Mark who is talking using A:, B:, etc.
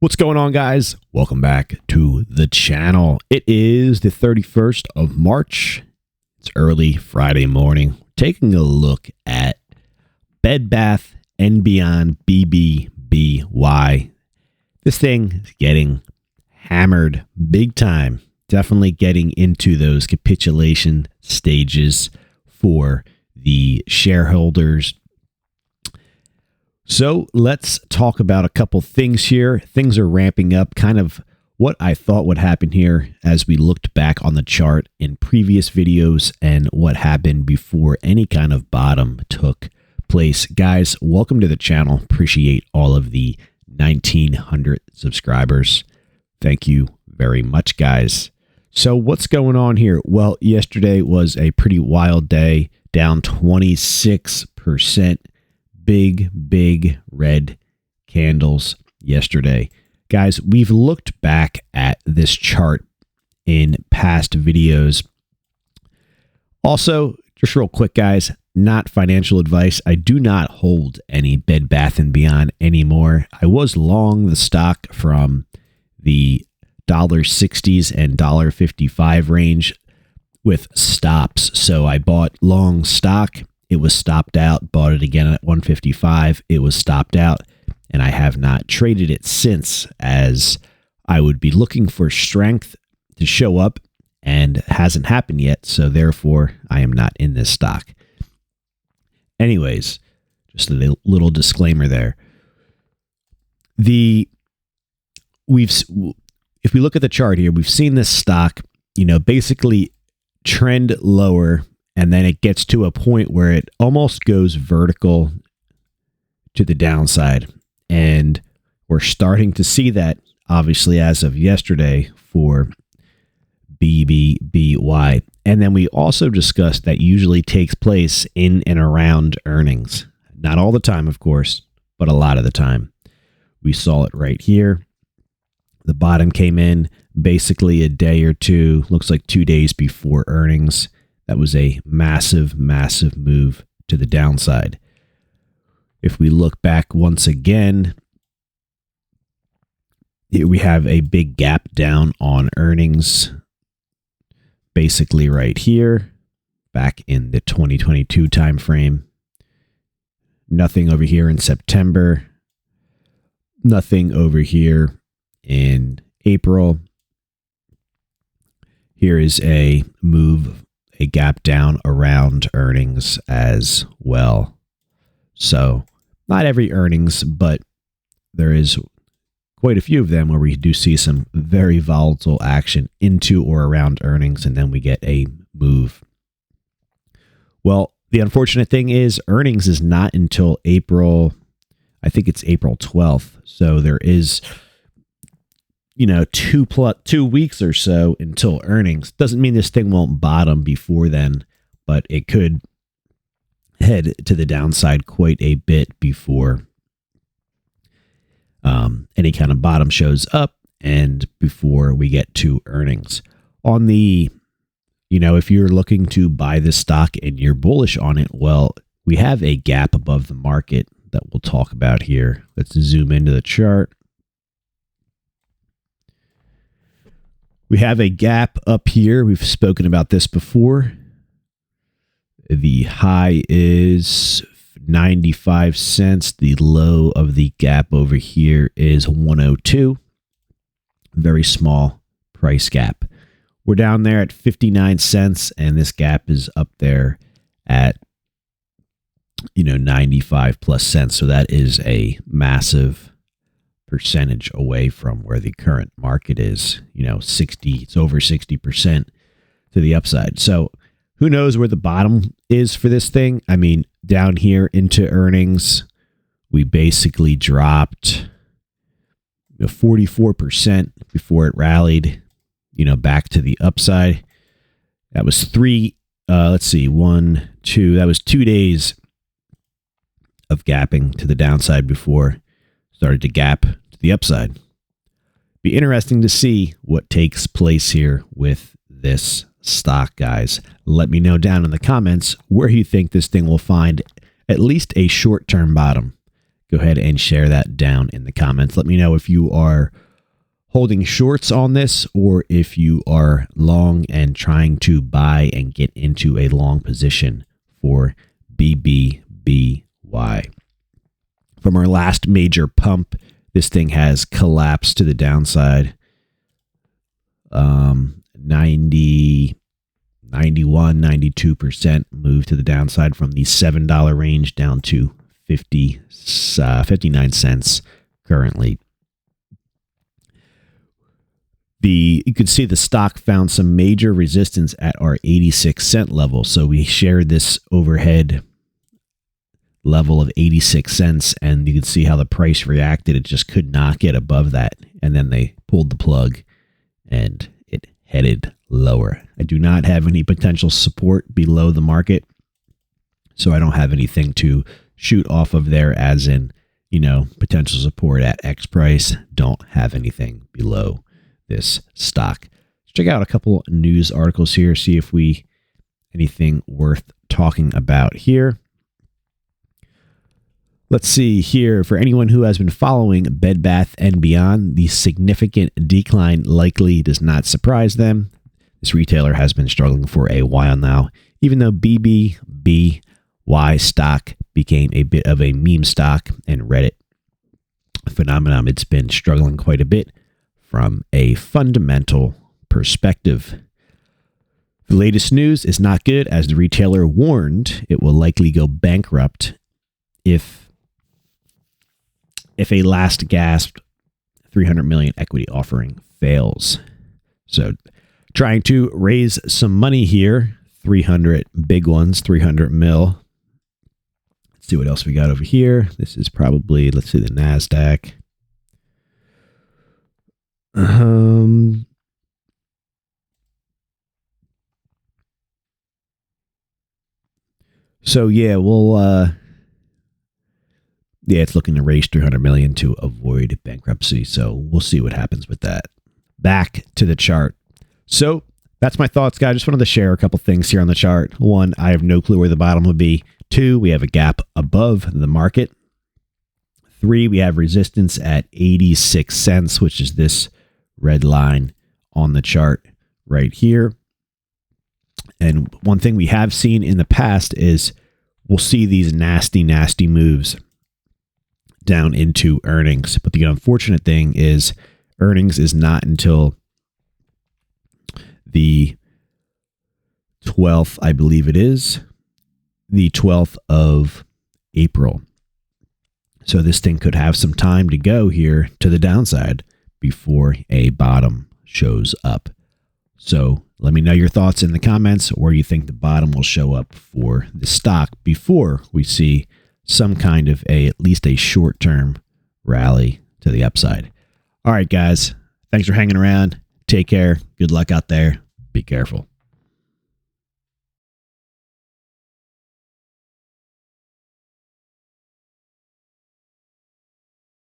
A: What's going on, guys? Welcome back to the channel. It is the 31st of March. It's early Friday morning. Taking a look at Bed Bath & Beyond BBBY. This thing is getting hammered big time. Definitely getting into those capitulation stages for the shareholders. So let's talk about a couple things here. Things are ramping up, kind of what I thought would happen here as we looked back on the chart in previous videos and what happened before any kind of bottom took place. Guys, welcome to the channel. Appreciate all of the 1,900 subscribers. Thank you very much, guys. So what's going on here? Well, yesterday was a pretty wild day, down 26%. Big red candles yesterday. Guys, we've looked back at this chart in past videos. Also, just real quick, guys, not financial advice. I do not hold any Bed Bath & Beyond anymore. I was long the stock from the $60s and $55 range with stops. So I bought long stock. It was stopped out, bought it again at 155. It was stopped out, and I have not traded it since, as I would be looking for strength to show up, and it hasn't happened yet, so therefore I am not in this stock. Anyways, just a little disclaimer there. If we look at the chart here, we've seen this stock, basically trend lower. And then it gets to a point where it almost goes vertical to the downside. And we're starting to see that, obviously, as of yesterday for BBBY. And then we also discussed that usually takes place in and around earnings. Not all the time, of course, but a lot of the time. We saw it right here. The bottom came in basically a day or two, looks like 2 days before earnings. That was a massive move to the downside. If we look back once again, here we have a big gap down on earnings, basically right here, back in the 2022 timeframe. Nothing over here in September. Nothing over here in April. Here is a gap down around earnings as well. So not every earnings, but there is quite a few of them where we do see some very volatile action into or around earnings, and then we get a move. Well, the unfortunate thing is earnings is not until April. I think it's April 12th. So there is 2 weeks or so until earnings. Doesn't mean this thing won't bottom before then, but it could head to the downside quite a bit before any kind of bottom shows up and before we get to earnings. On the, if you're looking to buy this stock and you're bullish on it, well, we have a gap above the market that we'll talk about here. Let's zoom into the chart. We have a gap up here. We've spoken about this before. The high is 95 cents. The low of the gap over here is 102. Very small price gap. We're down there at 59 cents, and this gap is up there at 95 plus cents. So that is a massive percentage away from where the current market is. It's over 60% to the upside. So who knows where the bottom is for this thing? I mean, down here into earnings, we basically dropped 44% before it rallied, back to the upside. That was that was 2 days of gapping to the downside before started to gap to the upside. Be interesting to see what takes place here with this stock, guys. Let me know down in the comments where you think this thing will find at least a short-term bottom. go ahead and share that down in the comments. Let me know if you are holding shorts on this or if you are long and trying to buy and get into a long position for BBBY. From our last major pump, this thing has collapsed to the downside. 90, 91, 92% move to the downside from the $7 range down to 59 cents currently. You could see the stock found some major resistance at our 86-cent level. So we shared this overhead level of 86 cents, and you could see how the price reacted. It just could not get above that. And then they pulled the plug and it headed lower. I do not have any potential support below the market, so I don't have anything to shoot off of there as in, potential support at X price. Don't have anything below this stock. Let's check out a couple news articles here, see if anything worth talking about here. Let's see here. For anyone who has been following Bed Bath & Beyond, the significant decline likely does not surprise them. This retailer has been struggling for a while now, even though BBBY stock became a bit of a meme stock and Reddit phenomenon. It's been struggling quite a bit from a fundamental perspective. The latest news is not good, as the retailer warned it will likely go bankrupt if a last gasp $300 million equity offering fails. So trying to raise some money here, 300 big ones, 300 mil. Let's see what else we got over here. This is probably, let's see, the NASDAQ. So yeah, it's looking to raise 300 million to avoid bankruptcy. So we'll see what happens with that. Back to the chart. So that's my thoughts, guys. Just wanted to share a couple things here on the chart. One, I have no clue where the bottom would be. Two, we have a gap above the market. Three, we have resistance at 86 cents, which is this red line on the chart right here. And one thing we have seen in the past is we'll see these nasty moves down into earnings. But the unfortunate thing is earnings is not until the 12th, I believe it is, the 12th of April. So this thing could have some time to go here to the downside before a bottom shows up. So let me know your thoughts in the comments, where you think the bottom will show up for the stock before we see some kind of at least a short-term rally to the upside. All right, guys. Thanks for hanging around. Take care. Good luck out there. Be careful.